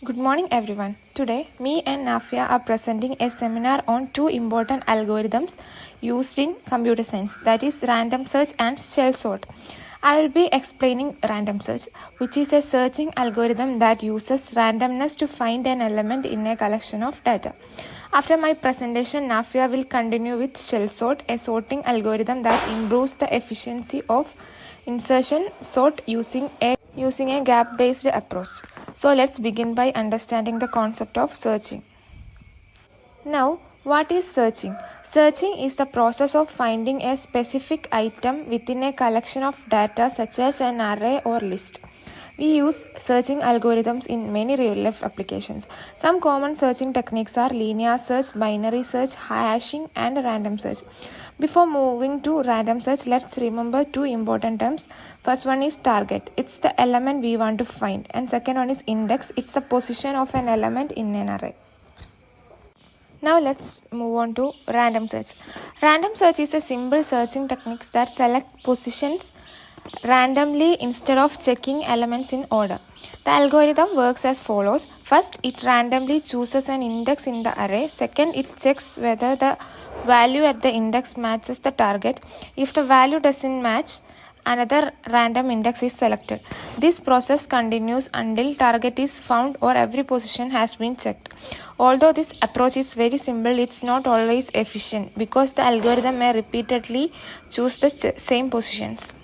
Good morning, everyone. Today, me and Nafia are presenting a seminar on two important algorithms used in computer science, that is, random search and shell sort. I will be explaining random search, which is a searching algorithm that uses randomness to find an element in a collection of data. After my presentation, Nafia will continue with shell sort, a sorting algorithm that improves the efficiency of insertion sort using a gap-based approach. So let's begin by understanding the concept of searching. Now, what is searching? Searching is the process of finding a specific item within a collection of data such as an array or list. We use searching algorithms in many real-life applications. Some common searching techniques are linear search, binary search, hashing, and random search. Before moving to random search, let's remember two important terms. First one is target. It's the element we want to find. And second one is index. It's the position of an element in an array. Now let's move on to random search. Random search is a simple searching technique that select positions randomly instead of checking elements in order. The algorithm works as follows. First, it randomly chooses an index in the array. Second, it checks whether the value at the index matches the target. If the value doesn't match, another random index is selected. This process continues until target is found or every position has been checked. Although this approach is very simple, it's not always efficient because the algorithm may repeatedly choose the same positions.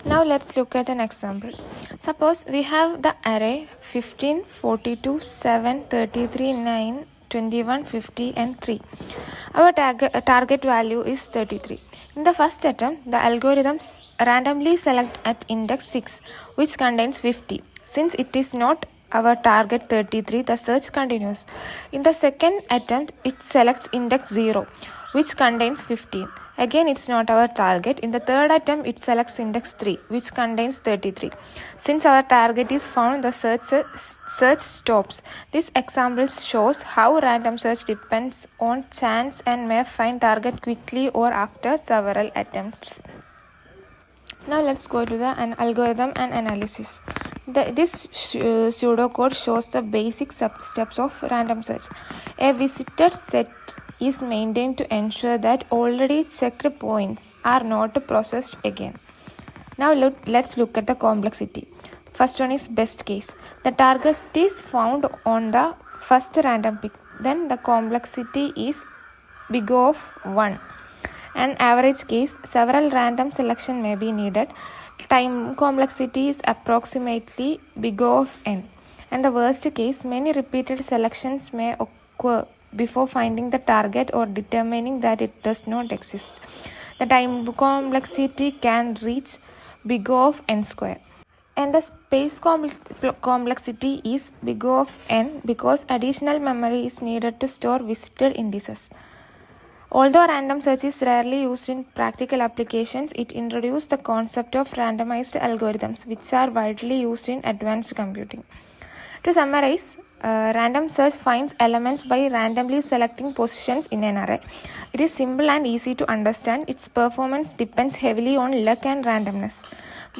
Now let's look at an example. Suppose we have the array 15, 42, 7, 33, 9, 21, 50 and 3. Our target value is 33. In the first attempt, the algorithms randomly select at index 6, which contains 50. Since it is not our target 33, the search continues. In the second attempt, it selects index 0, which contains 15. Again, it's not our target. In the third attempt, it selects index 3, which contains 33. Since our target is found, the search stops. This example shows how random search depends on chance and may find target quickly or after several attempts. Now let's go to the algorithm and analysis. This pseudocode shows the basic steps of random search. A visited set is maintained to ensure that already checked points are not processed again. Now let's look at the complexity. First one is best case. The target is found on the first random pick. Then the complexity is big O of 1. An average case, several random selection may be needed. Time complexity is approximately big O of n. And the worst case, many repeated selections may occur before finding the target or determining that it does not exist. The time complexity can reach big O of n square. And the space complexity is big O of n because additional memory is needed to store visited indices. Although random search is rarely used in practical applications, it introduced the concept of randomized algorithms, which are widely used in advanced computing. To summarize, random search finds elements by randomly selecting positions in an array. It is simple and easy to understand. Its performance depends heavily on luck and randomness.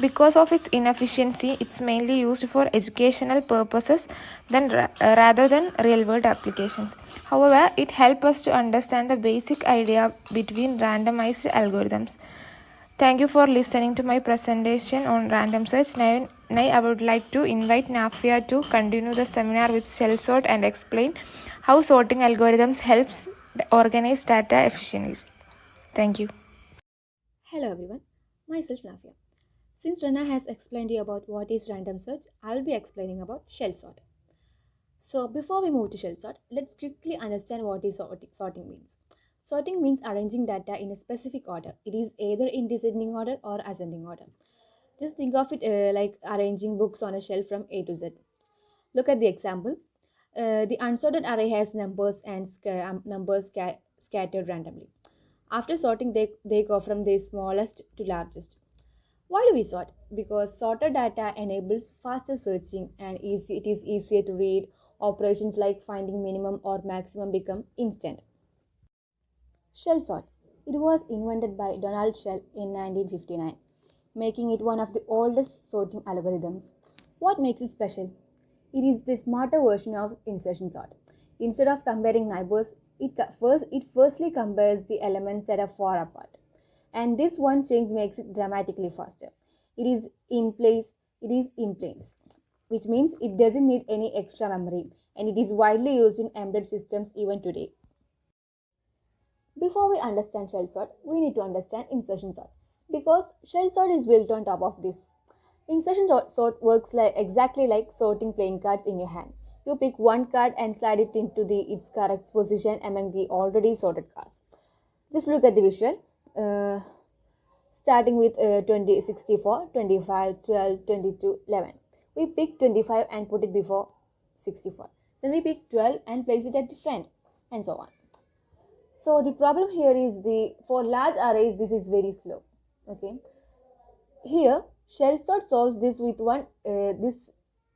Because of its inefficiency, it's mainly used for educational purposes rather than real-world applications. However, it helps us to understand the basic idea between randomized algorithms. Thank you for listening to my presentation on random search. Now I would like to invite Nafia to continue the seminar with shell sort and explain how sorting algorithms helps organize data efficiently. Thank you. Hello everyone, myself Nafia. Since Rana has explained you about what is random search, I will be explaining about shell sort. So before we move to shell sort, let's quickly understand what is sorting means. Sorting means arranging data in a specific order. It is either in descending order or ascending order. Just think of it like arranging books on a shelf from A to Z. Look at the example. The unsorted array has numbers and numbers scattered randomly. After sorting, they go from the smallest to largest. Why do we sort? Because sorted data enables faster searching and it is easier to read. Operations like finding minimum or maximum become instant. Shell sort. It was invented by Donald Shell in 1959, making it one of the oldest sorting algorithms. What makes it special? It is the smarter version of insertion sort. Instead of comparing neighbors, it firstly compares the elements that are far apart. And this one change makes it dramatically faster. It is in place, it is in place, which means it doesn't need any extra memory, and it is widely used in embedded systems even today. Before we understand shell sort, we need to understand insertion sort, because shell sort is built on top of this. Insertion sort works exactly like sorting playing cards in your hand. You pick one card and slide it into its correct position among the already sorted cards. Just look at the visual. Starting with 20, 64, 25, 12, 22, 11. We pick 25 and put it before 64. Then we pick 12 and place it at the front, and so on. So the problem here is for large arrays this is very slow. Okay. Here shell sort solves this with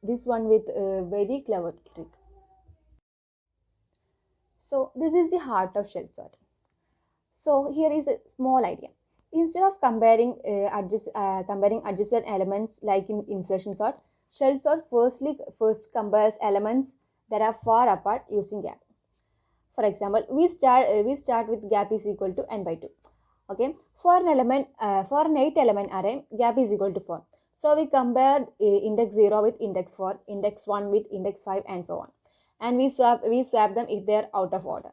this one with a very clever trick. So this is the heart of shell sort. So here is a small idea. Instead of comparing adjacent elements like in insertion sort, shell sort first compares elements that are far apart using gap. For example, we start with gap is equal to n by 2. Okay, for an 8 element array, gap is equal to 4. So we compare index 0 with index 4, index 1 with index 5, and so on. And we swap them if they are out of order.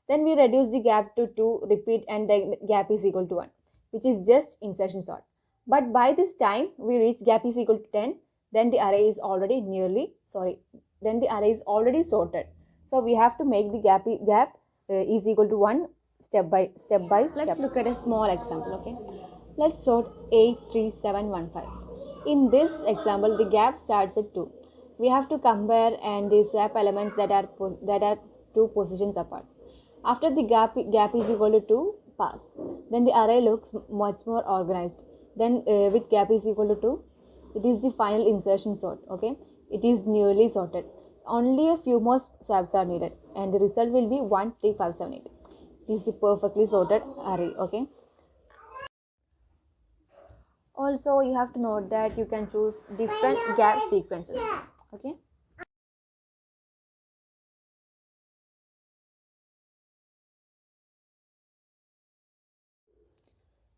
Then we reduce the gap to 2, repeat, and the gap is equal to 1, which is just insertion sort. But by this time we reach gap is equal to 10, then the array is already sorted. So we have to make the gap is equal to 1 step by step. Let's look at a small example. Okay, let's sort 8, 3, 7, 1, 5. In this example, the gap starts at 2. We have to compare and swap elements that are 2 positions apart. After the gap is equal to 2 pass, then the array looks much more organized. Then with gap is equal to 2, it is the final insertion sort. Okay, it is nearly sorted. Only a few more swaps are needed, and the result will be 1, 3, 5, 7, 8. It is the perfectly sorted array. Okay. Also, you have to note that you can choose different gap sequences. Okay.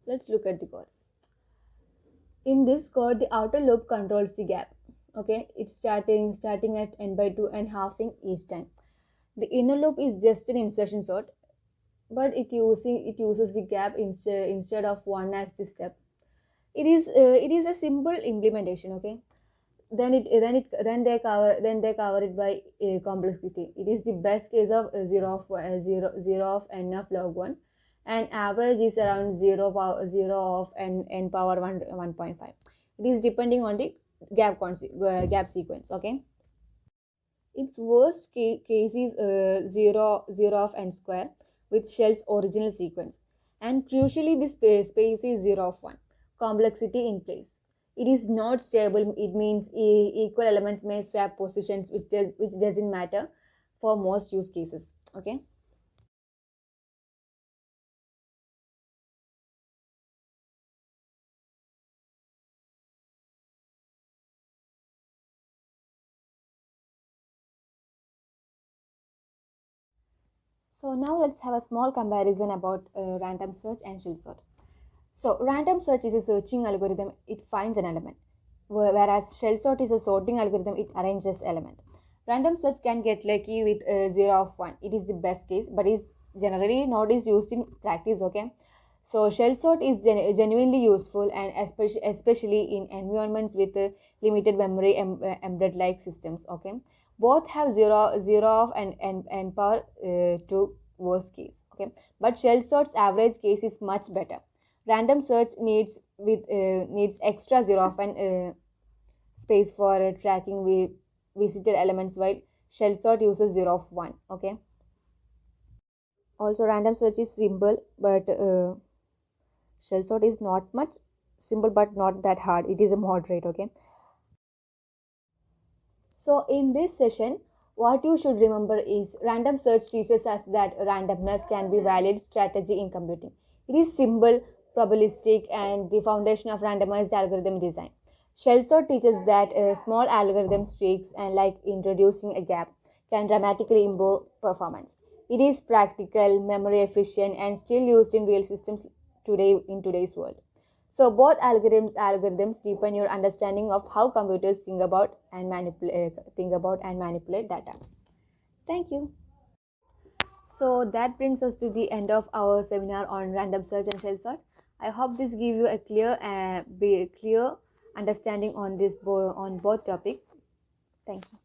Let's look at the code. In this code, the outer loop controls the gap. Okay, it's starting at n by 2 and halving each time. The inner loop is just an insertion sort, but it uses the gap instead of 1 as the step. It is a simple implementation. Okay, then they cover it by complexity. It is the best case of 0 of n of log 1, and average is around 0 of n power 1.5. It is depending on the gap sequence. Okay, its worst case is 0 of n square with shell's original sequence, and crucially this space is 0 of 1. Complexity in place. It is not stable. It means equal elements may swap positions, which doesn't matter for most use cases. Okay. So now let's have a small comparison about random search and shell sort. So random search is a searching algorithm. It finds an element, whereas shell sort is a sorting algorithm. It arranges element. Random search can get lucky with 0 of 1. It is the best case, but is generally not used in practice. Okay, so shell sort is genuinely useful, and especially in environments with limited memory embedded like systems. Okay, both have 0 of and power 2 worst case. Okay, but shell sort's average case is much better. Random search needs extra 0 of an space for tracking visited elements, while shell sort uses 0 of 1. Okay, also random search is simple, but shell sort is not much simple, but not that hard. It is a moderate. Okay, so in this session, what you should remember is random search teaches us that randomness can be valid strategy in computing. It is simple, probabilistic, and the foundation of randomized algorithm design. Shell sort teaches that small algorithm tweaks and like introducing a gap can dramatically improve performance. It is practical, memory efficient, and still used in real systems today in today's world. So both algorithms deepen your understanding of how computers think about and manipulate data. Thank you. So that brings us to the end of our seminar on random search and shell sort. I hope this give you a clear understanding on on both topics. Thank you.